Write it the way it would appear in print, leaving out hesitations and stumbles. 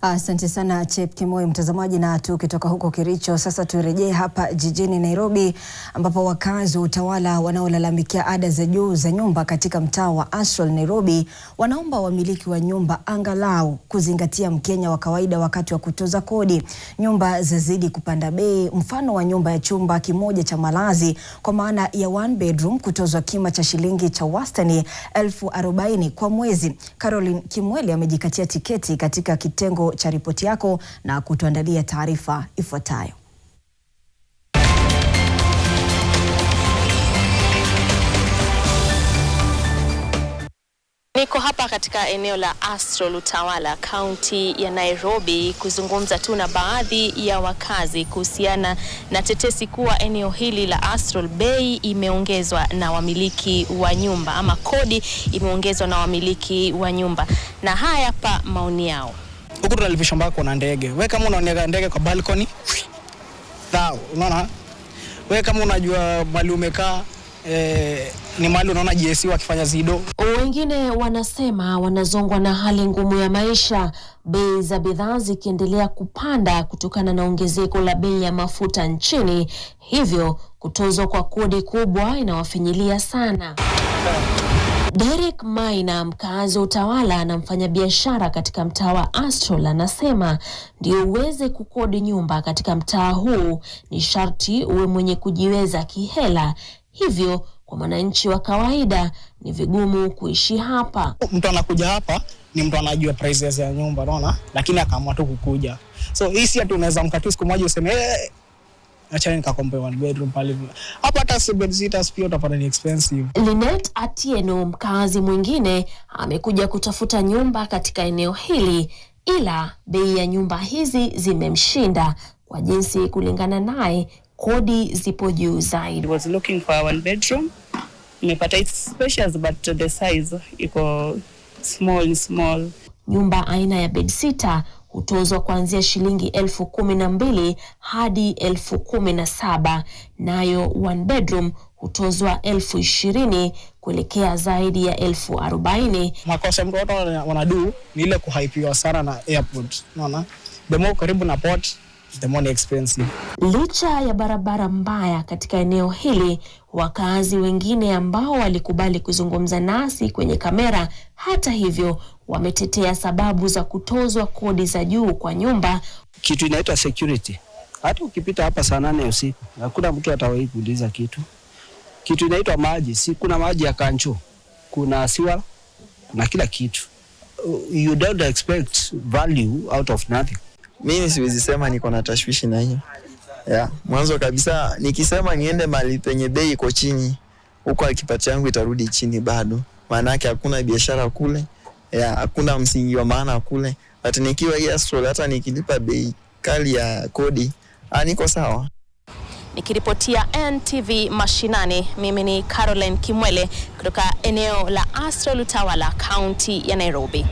Asante sana Chep Kimoi mtazamaji, na tukitoka huko Kericho sasa turejee hapa jijini Nairobi, ambapo wakazi wa utawala wanaolalamikia ada za juu za nyumba katika mtaa wa Astrol Nairobi wanaomba wamiliki wa nyumba angalau kuzingatia Mkenya wa kawaida wakati wa kutoza kodi. Nyumba zazidi kupanda bei, mfano wa nyumba ya chumba kimoja cha malazi kwa maana ya one bedroom kutozwa kima cha shilingi cha wastani 40,000 kwa mwezi. Caroline Kimwele amejikatia tiketi katika kitengo cha ripoti yako na kutuandalia taarifa ifuatayo. Niko hapa katika eneo la Astrol Utawala, kaunti ya Nairobi, kuzungumza tu na baadhi ya wakazi kuhusiana na tetesi kuwa eneo hili la Astrol bei imeongezwa na wamiliki wa nyumba, ama kodi imeongezwa na wamiliki wa nyumba. Na haya hapa maoni yao. Huku tunalipisha mpaka na ndege. Wewe kama unaona ndege kwa balcony, sawa, unaona? Wewe kama unajua mahali umekaa ni mahali unaona GSC wakifanya zido. Wengine wanasema wanazongwa na hali ngumu ya maisha, bei za bidhaa zikiendelea kupanda kutokana na ongezeko la bei ya mafuta nchini, hivyo kutozwa kwa kodi kubwa inawafinyilia sana. Derek Maina, mkazi wa Utawala na mfanyabiashara katika mtaa wa Astrol, anasema ndio uweze kukodi nyumba katika mtaa huu ni sharti uwe mwenye kujiweza kihela, hivyo kwa mwananchi wa kawaida ni vigumu kuishi hapa. Mtu anakuja hapa ni mtu anajua prices ya nyumba, unaona, lakini akaamua tu kukuja. So hii si ati unaweza mkatu siku moja useme acha nikakombe one bedroom pale. Hapa hata 7 seaters pia utapata ni expensive. Linet Atieno, mkazi mwingine, amekuja kutafuta nyumba katika eneo hili, ila bei ya nyumba hizi zimemshinda kwa jinsi kulingana naye kodi zipo juu zaidi. I was looking for a one bedroom. Nimepata it's spacious but the size iko small. Nyumba aina ya bedsitter hutozwa kuanzia shilingi 12,000 hadi 17,000, nayo one bedroom hutozwa 20,000 kuelekea zaidi ya 40,000. Makosa mtu watu wanadu ni ile kuhypewa sana na airport, unaona? The more karibu na port, the more expensive. Licha ya barabara mbaya katika eneo hili, wakazi wengine ambao walikubali kuzungumza nasi kwenye kamera, hata hivyo, wametetea sababu za kutozwa kodi za juu kwa nyumba. Kitu inaitwa security. Hata ukipita hapa saa 8 usiku, hakuna mtu atawahi kuuliza kitu. Kitu inaitwa maji, si kuna maji ya kancho, kuna siwa, na kila kitu. You don't expect value out of nothing. Mimi siwezi sema niko na tashwishi na hiyo. Mwanzo kabisa nikisema niende mahali penye bei iko chini, huko kipato yangu itarudi chini bado. Maana yake hakuna biashara kule. Hakuna msingi wa maana kule. Hata nikiwa hii Astrol, hata nikilipa bei kali ya kodi, niko sawa. Nikiripotia NTV Mashinani, mimi ni Caroline Kimwele kutoka eneo la Astrol Utawala, kaunti ya Nairobi.